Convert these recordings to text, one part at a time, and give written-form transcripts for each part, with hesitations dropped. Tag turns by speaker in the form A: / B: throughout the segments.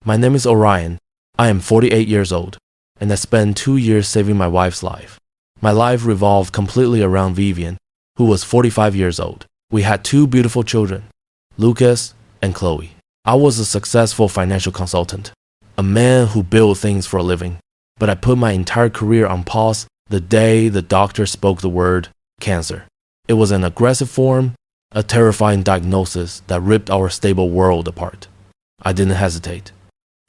A: My name is Orion. I am 48 years old, and I spent 2 years saving my wife's life. My life revolved completely around Vivian, who was 45 years old. We had 2 beautiful children, Lucas and Chloe. I was a successful financial consultant, a man who built things for a living, but I put my entire career on pause the day the doctor spoke the word cancer. It was an aggressive form, a terrifying diagnosis that ripped our stable world apart. I didn't hesitate.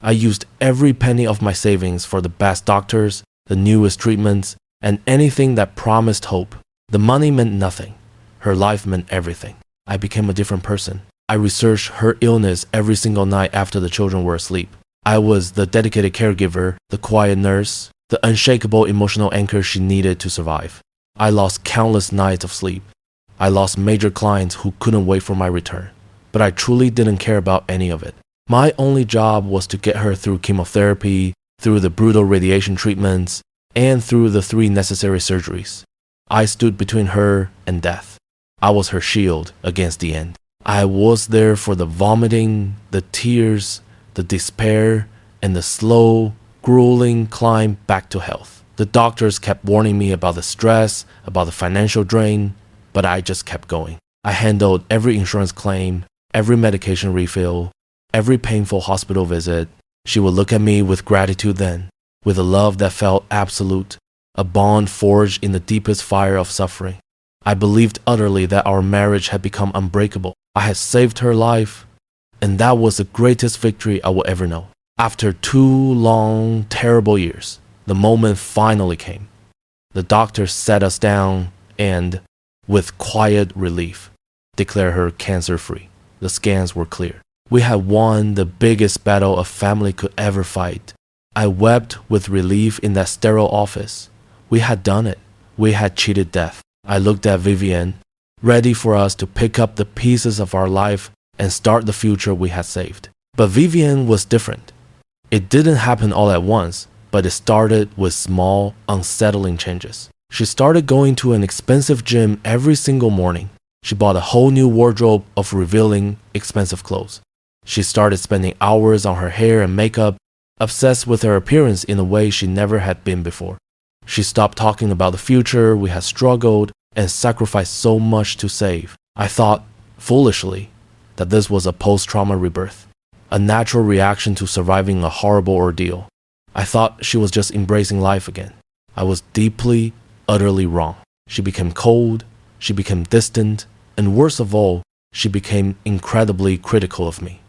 A: I used every penny of my savings for the best doctors, the newest treatments, and anything that promised hope. The money meant nothing. Her life meant everything. I became a different person. I researched her illness every single night after the children were asleep. I was the dedicated caregiver, the quiet nurse, the unshakable emotional anchor she needed to survive. I lost countless nights of sleep. I lost major clients who couldn't wait for my return. But I truly didn't care about any of it. My only job was to get her through chemotherapy, through the brutal radiation treatments, and through the 3 necessary surgeries. I stood between her and death. I was her shield against the end. I was there for the vomiting, the tears, the despair, and the slow, grueling climb back to health. The doctors kept warning me about the stress, about the financial drain, but I just kept going. I handled every insurance claim, every medication refill, every painful hospital visit. She would look at me with gratitude then, with a love that felt absolute, a bond forged in the deepest fire of suffering. I believed utterly that our marriage had become unbreakable. I had saved her life, and that was the greatest victory I will ever know. After 2 long, terrible years, the moment finally came. The doctor sat us down and, with quiet relief, declared her cancer-free. The scans were clear. We had won the biggest battle a family could ever fight. I wept with relief in that sterile office. We had done it. We had cheated death. I looked at Vivian, ready for us to pick up the pieces of our life and start the future we had saved. But Vivian was different. It didn't happen all at once, but it started with small, unsettling changes. She started going to an expensive gym every single morning. She bought a whole new wardrobe of revealing, expensive clothes. She started spending hours on her hair and makeup, obsessed with her appearance in a way she never had been before. She stopped talking about the future we had struggled and sacrificed so much to save. I thought, foolishly, that this was a post-trauma rebirth, a natural reaction to surviving a horrible ordeal. I thought she was just embracing life again. I was deeply, utterly wrong. She became cold, she became distant, and worst of all, she became incredibly critical of me.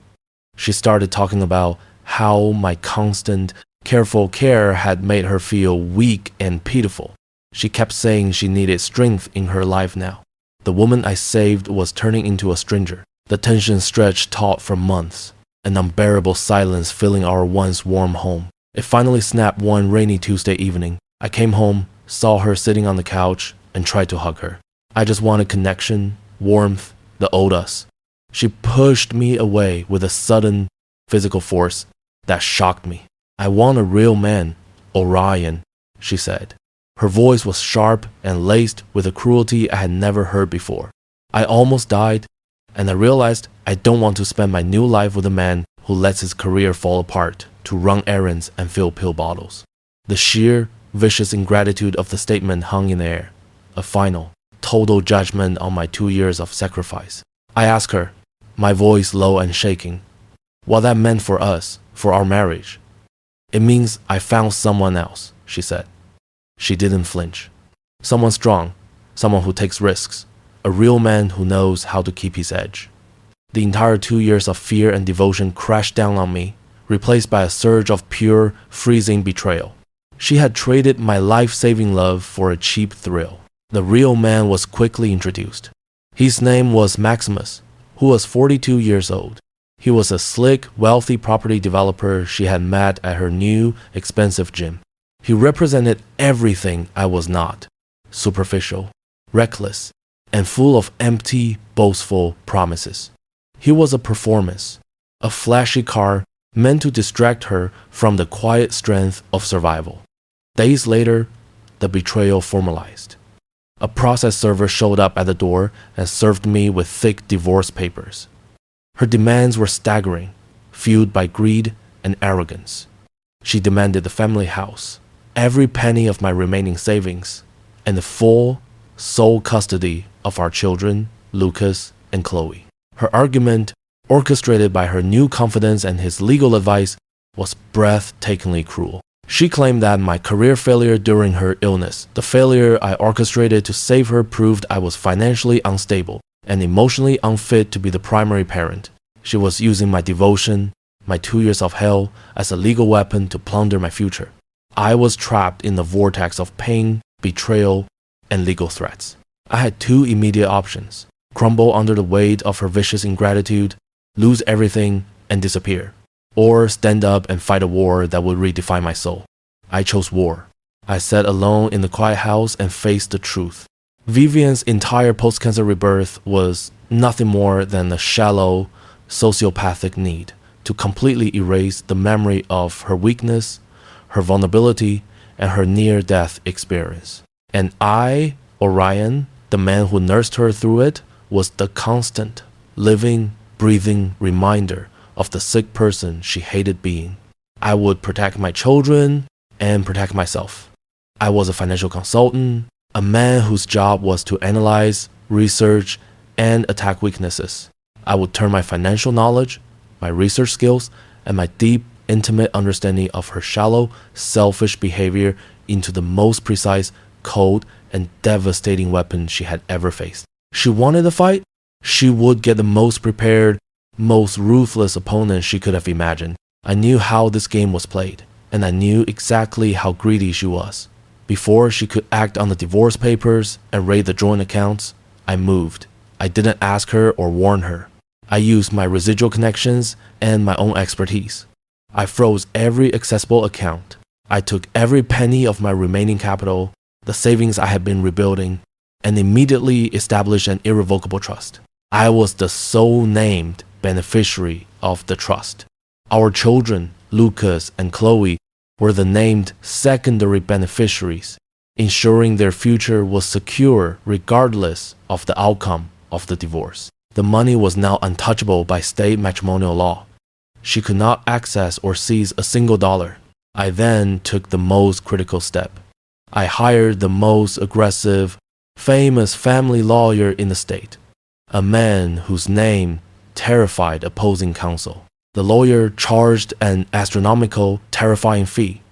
A: She started talking about how my constant, careful care had made her feel weak and pitiful. She kept saying she needed strength in her life now. The woman I saved was turning into a stranger. The tension stretched taut for months, an unbearable silence filling our once warm home. It finally snapped one rainy Tuesday evening. I came home, saw her sitting on the couch, and tried to hug her. I just wanted connection, warmth, the old us. She pushed me away with a sudden physical force that shocked me. I want a real man, Orion, she said. Her voice was sharp and laced with a cruelty I had never heard before. I almost died, and I realized I don't want to spend my new life with a man who lets his career fall apart to run errands and fill pill bottles. The sheer, vicious ingratitude of the statement hung in the air, a final, total judgment on my 2 years of sacrifice. I asked her, my voice low and shaking, what that meant for us, for our marriage. It means I found someone else, she said. She didn't flinch. Someone strong, someone who takes risks, a real man who knows how to keep his edge. The entire 2 years of fear and devotion crashed down on me, replaced by a surge of pure, freezing betrayal. She had traded my life-saving love for a cheap thrill. The real man was quickly introduced. His name was Maximus, who was 42 years old. He was a slick, wealthy property developer she had met at her new, expensive gym. He represented everything I was not: superficial, reckless, and full of empty, boastful promises. He was a performance, a flashy car meant to distract her from the quiet strength of survival. Days later, the betrayal formalized. A process server showed up at the door and served me with thick divorce papers. Her demands were staggering, fueled by greed, and arrogance. She demanded the family house, every penny of my remaining savings, and the full, sole custody of our children, Lucas and Chloe. Her argument, orchestrated by her new confidence and his legal advice, was breathtakingly cruel. She claimed that my career failure during her illness, the failure I orchestrated to save her, proved I was financially unstable and emotionally unfit to be the primary parent. She was using my devotion, my 2 years of hell, as a legal weapon to plunder my future. I was trapped in the vortex of pain, betrayal, and legal threats. I had two immediate options: crumble under the weight of her vicious ingratitude, lose everything, and disappear, or stand up and fight a war that would redefine my soul. I chose war. I sat alone in the quiet house and faced the truth. Vivian's entire post-cancer rebirth was nothing more than a shallow, sociopathic need to completely erase the memory of her weakness, her vulnerability, and her near-death experience. And I, Orion, the man who nursed her through it, was the constant, living, breathing reminder of the sick person she hated being. I would protect my children and protect myself. I was a financial consultant, a man whose job was to analyze, research, and attack weaknesses. I would turn my financial knowledge, my research skills, and my deep, intimate understanding of her shallow, selfish behavior into the most precise, cold, and devastating weapon she had ever faced. She wanted a fight? She would get the most prepared, most ruthless opponent she could have imagined. I knew how this game was played, and I knew exactly how greedy she was. Before she could act on the divorce papers and raid the joint accounts, I moved. I didn't ask her or warn her. I used my residual connections and my own expertise. I froze every accessible account. I took every penny of my remaining capital, the savings I had been rebuilding, and immediately established an irrevocable trust. I was the sole named beneficiary of the trust. Our children, Lucas and Chloe, were the named secondary beneficiaries, ensuring their future was secure regardless of the outcome of the divorce. The money was now untouchable by state matrimonial law. She could not access or seize a single dollar. I then took the most critical step. I hired the most aggressive, famous family lawyer in the state, a man whose name terrified opposing counsel. The lawyer charged an astronomical, terrifying fee,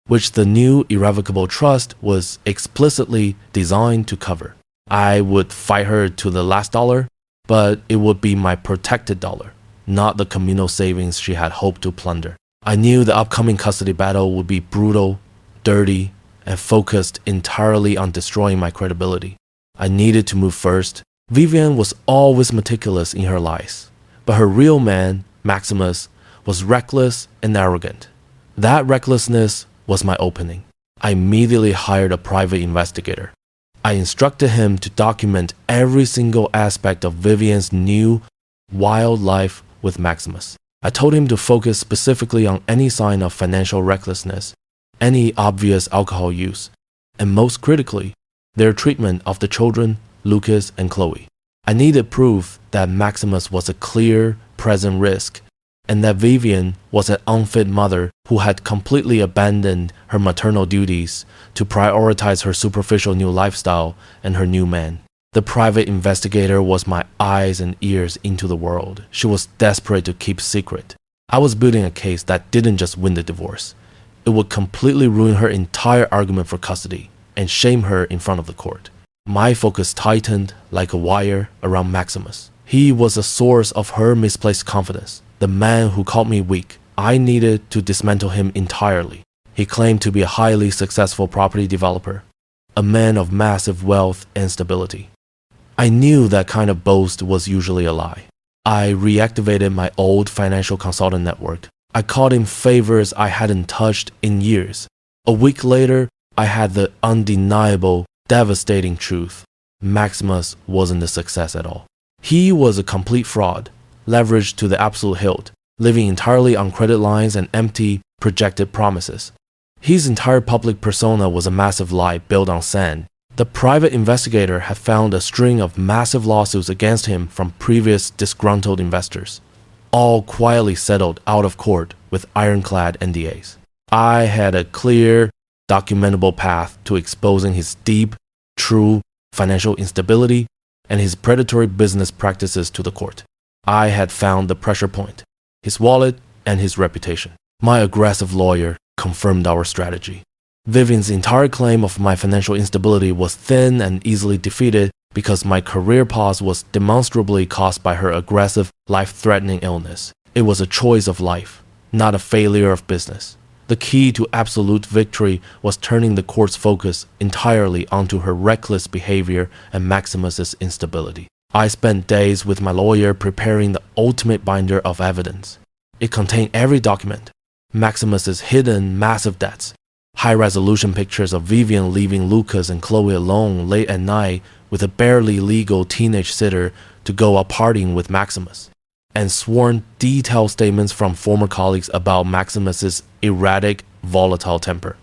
A: which the new Irrevocable Trust was explicitly designed to cover. I would fight her to the last dollar, but it would be my protected dollar, not the communal savings she had hoped to plunder. I knew the upcoming custody battle would be brutal, dirty, and focused entirely on destroying my credibility. I needed to move first. Vivian was always meticulous in her lies, but her real man, Maximus, was reckless and arrogant. That recklessness was my opening. I immediately hired a private investigator. I instructed him to document every single aspect of Vivian's new, wild life with Maximus. I told him to focus specifically on any sign of financial recklessness, any obvious alcohol use, and most critically, their treatment of the children, Lucas and Chloe. I needed proof that Maximus was a clear, present risk, and that Vivian was an unfit mother who had completely abandoned her maternal duties to prioritize her superficial new lifestyle and her new man. The private investigator was my eyes and ears into the world. She was desperate to keep secret. I was building a case that didn't just win the divorce. It would completely ruin her entire argument for custody and shame her in front of the court. My focus tightened like a wire around Maximus. He was a source of her misplaced confidence, the man who called me weak. I needed to dismantle him entirely. He claimed to be a highly successful property developer, a man of massive wealth and stability. I knew that kind of boast was usually a lie. I reactivated my old financial consultant network. I called in favors I hadn't touched in years. A week later, I had the undeniable, devastating truth. Maximus wasn't a success at all. He was a complete fraud, leveraged to the absolute hilt, living entirely on credit lines and empty, projected promises. His entire public persona was a massive lie built on sand. The private investigator had found a string of massive lawsuits against him from previous disgruntled investors, all quietly settled out of court with ironclad NDAs. I had a clear, documentable path to exposing his deep, true financial instability and his predatory business practices to the court. I had found the pressure point, his wallet and his reputation. My aggressive lawyer confirmed our strategy. Vivian's entire claim of my financial instability was thin and easily defeated because my career pause was demonstrably caused by her aggressive, life-threatening illness. It was a choice of life, not a failure of business. The key to absolute victory was turning the court's focus entirely onto her reckless behavior and Maximus's instability. I spent days with my lawyer preparing the ultimate binder of evidence. It contained every document, Maximus's hidden massive debts, high-resolution pictures of Vivian leaving Lucas and Chloe alone late at night with a barely legal teenage sitter to go out partying with Maximus, and sworn detailed statements from former colleagues about Maximus's erratic, volatile temper.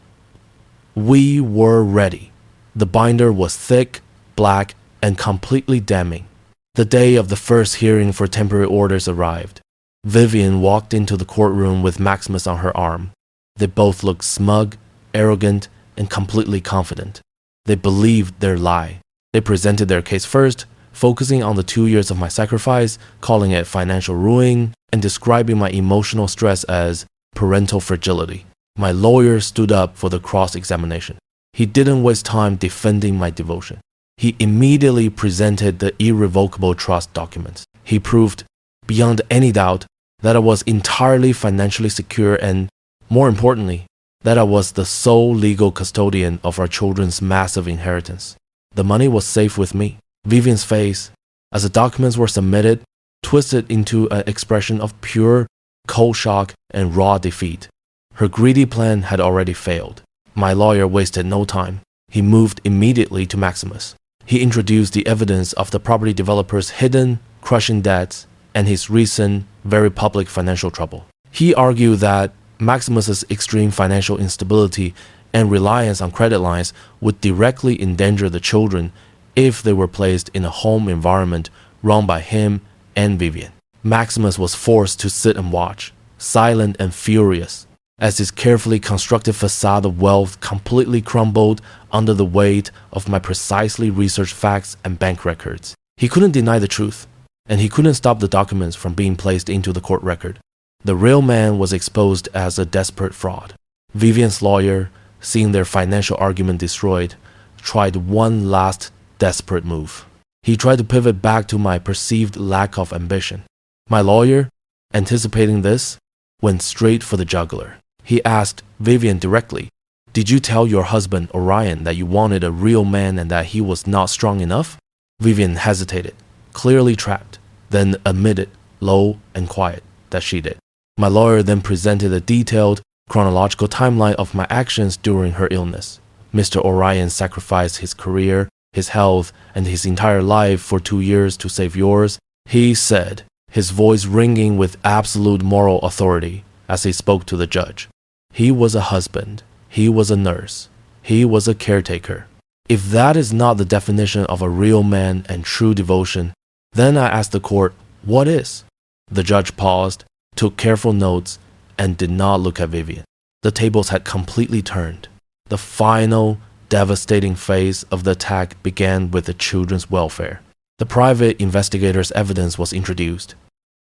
A: We were ready. The binder was thick, black, and completely damning. The day of the first hearing for temporary orders arrived. Vivian walked into the courtroom with Maximus on her arm. They both looked smug, arrogant, and completely confident. They believed their lie. They presented their case first, focusing on the 2 years of my sacrifice, calling it financial ruin, and describing my emotional stress as parental fragility. My lawyer stood up for the cross-examination. He didn't waste time defending my devotion. He immediately presented the Irrevocable Trust documents. He proved, beyond any doubt, that I was entirely financially secure and, more importantly, that I was the sole legal custodian of our children's massive inheritance. The money was safe with me. Vivian's face, as the documents were submitted, twisted into an expression of pure, cold shock and raw defeat. Her greedy plan had already failed. My lawyer wasted no time. He moved immediately to Maximus. He introduced the evidence of the property developer's hidden, crushing debts and his recent, very public financial trouble. He argued that Maximus's extreme financial instability and reliance on credit lines would directly endanger the children if they were placed in a home environment run by him and Vivian. Maximus was forced to sit and watch, silent and furious, as his carefully constructed facade of wealth completely crumbled under the weight of my precisely researched facts and bank records. He couldn't deny the truth, and he couldn't stop the documents from being placed into the court record. The real man was exposed as a desperate fraud. Vivian's lawyer, seeing their financial argument destroyed, tried one last desperate move. He tried to pivot back to my perceived lack of ambition. My lawyer, anticipating this, went straight for the jugular. He asked Vivian directly, "Did you tell your husband, Orion, that you wanted a real man and that he was not strong enough?" Vivian hesitated, clearly trapped, then admitted, low and quiet, that she did. My lawyer then presented a detailed, chronological timeline of my actions during her illness. Mr. Orion sacrificed his career, his health, and his entire life for 2 years to save yours, he said, his voice ringing with absolute moral authority as he spoke to the judge. He was a husband. He was a nurse. He was a caretaker. If that is not the definition of a real man and true devotion, then I asked the court, what is? The judge paused, took careful notes, and did not look at Vivian. The tables had completely turned. The final, devastating phase of the attack began with the children's welfare. The private investigator's evidence was introduced.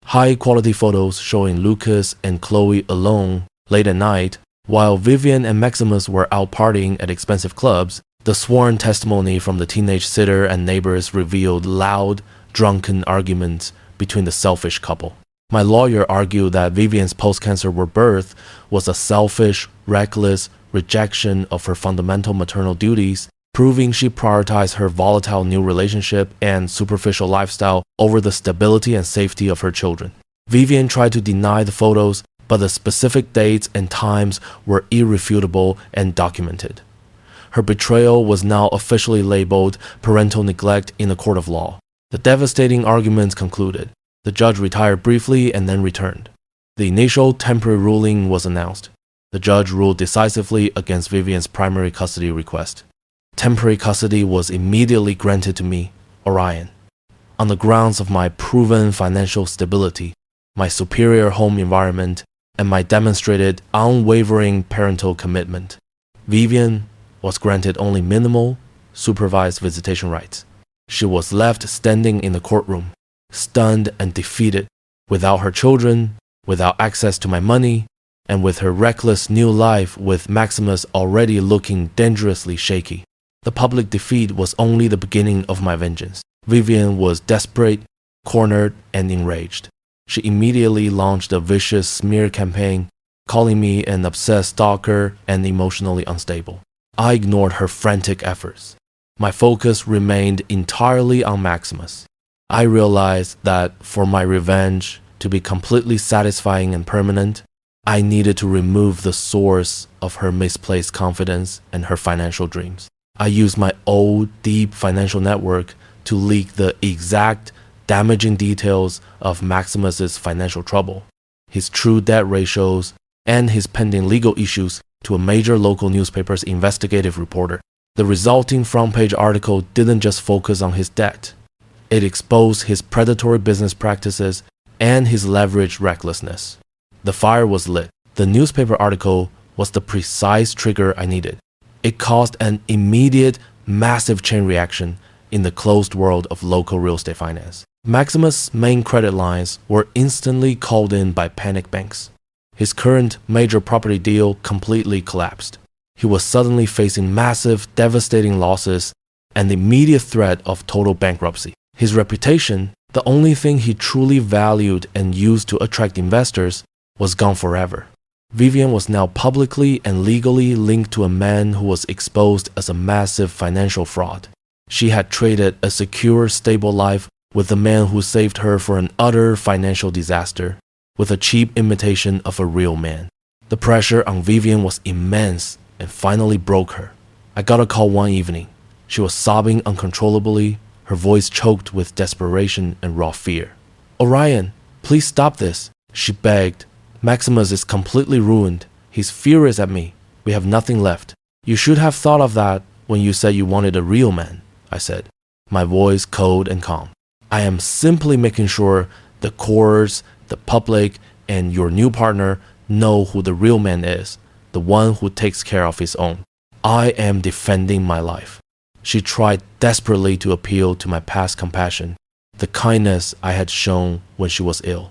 A: High-quality photos showing Lucas and Chloe alone late at night, while Vivian and Maximus were out partying at expensive clubs. The sworn testimony from the teenage sitter and neighbors revealed loud, drunken arguments between the selfish couple. My lawyer argued that Vivian's post-cancer rebirth was a selfish, reckless rejection of her fundamental maternal duties, proving she prioritized her volatile new relationship and superficial lifestyle over the stability and safety of her children. Vivian tried to deny the photos, but the specific dates and times were irrefutable and documented. Her betrayal was now officially labeled parental neglect in a court of law. The devastating arguments concluded. The judge retired briefly and then returned. The initial temporary ruling was announced. The judge ruled decisively against Vivian's primary custody request. Temporary custody was immediately granted to me, Orion, on the grounds of my proven financial stability, my superior home environment, and my demonstrated unwavering parental commitment. Vivian was granted only minimal, supervised visitation rights. She was left standing in the courtroom, stunned and defeated, without her children, without access to my money, and with her reckless new life with Maximus already looking dangerously shaky. The public defeat was only the beginning of my vengeance. Vivian was desperate, cornered, and enraged. She immediately launched a vicious smear campaign, calling me an obsessed stalker and emotionally unstable. I ignored her frantic efforts. My focus remained entirely on Maximus. I realized that for my revenge to be completely satisfying and permanent, I needed to remove the source of her misplaced confidence and her financial dreams. I used my old, deep financial network to leak the exact, damaging details of Maximus's financial trouble, his true debt ratios, and his pending legal issues to a major local newspaper's investigative reporter. The resulting front-page article didn't just focus on his debt. It exposed his predatory business practices and his leveraged recklessness. The fire was lit. The newspaper article was the precise trigger I needed. It caused an immediate, massive chain reaction in the closed world of local real estate finance. Maximus' main credit lines were instantly called in by panic banks. His current major property deal completely collapsed. He was suddenly facing massive, devastating losses and the immediate threat of total bankruptcy. His reputation, the only thing he truly valued and used to attract investors, was gone forever. Vivian was now publicly and legally linked to a man who was exposed as a massive financial fraud. She had traded a secure, stable life with the man who saved her for an utter financial disaster, with a cheap imitation of a real man. The pressure on Vivian was immense and finally broke her. I got a call one evening. She was sobbing uncontrollably, her voice choked with desperation and raw fear. "Orion, please stop this," she begged. "Maximus is completely ruined. He's furious at me. We have nothing left." "You should have thought of that when you said you wanted a real man," I said, my voice cold and calm. "I am simply making sure the courts, the public, and your new partner know who the real man is, the one who takes care of his own. I am defending my life." She tried desperately to appeal to my past compassion, the kindness I had shown when she was ill.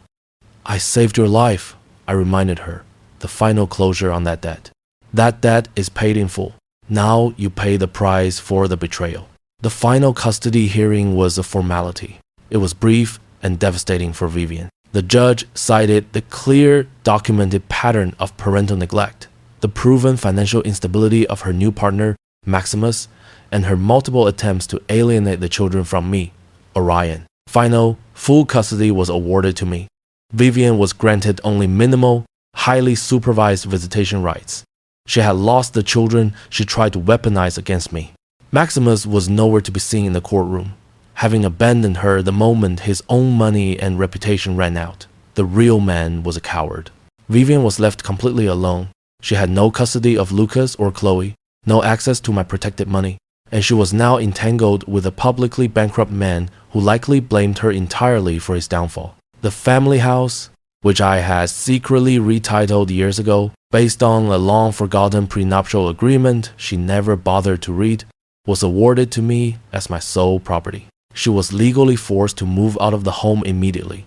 A: "I saved your life," I reminded her, "the final closure on that debt. That debt is paid in full. Now you pay the price for the betrayal." The final custody hearing was a formality. It was brief and devastating for Vivian. The judge cited the clear, documented pattern of parental neglect, the proven financial instability of her new partner, Maximus, and her multiple attempts to alienate the children from me, Orion. Final, full custody was awarded to me. Vivian was granted only minimal, highly supervised visitation rights. She had lost the children she tried to weaponize against me. Maximus was nowhere to be seen in the courtroom, having abandoned her the moment his own money and reputation ran out. The real man was a coward. Vivian was left completely alone. She had no custody of Lucas or Chloe, no access to my protected money, and she was now entangled with a publicly bankrupt man who likely blamed her entirely for his downfall. The family house, which I had secretly retitled years ago, based on a long-forgotten prenuptial agreement she never bothered to read, was awarded to me as my sole property. She was legally forced to move out of the home immediately,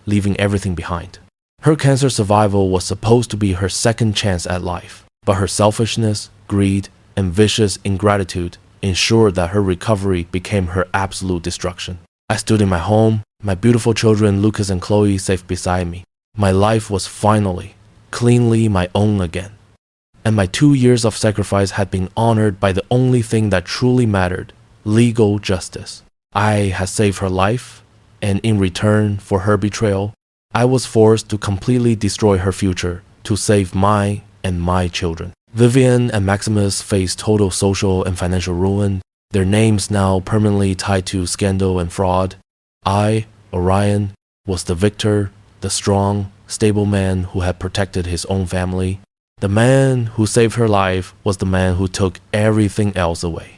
A: leaving everything behind. Her cancer survival was supposed to be her second chance at life, but her selfishness, greed, and vicious ingratitude ensured that her recovery became her absolute destruction. I stood in my home, my beautiful children Lucas and Chloe safe beside me. My life was finally, cleanly my own again. And my 2 years of sacrifice had been honored by the only thing that truly mattered, legal justice. I had saved her life, and in return for her betrayal, I was forced to completely destroy her future to save my and my children. Vivian and Maximus faced total social and financial ruin, their names now permanently tied to scandal and fraud. I, Orion, was the victor, the strong, stable man who had protected his own family. The man who saved her life was the man who took everything else away.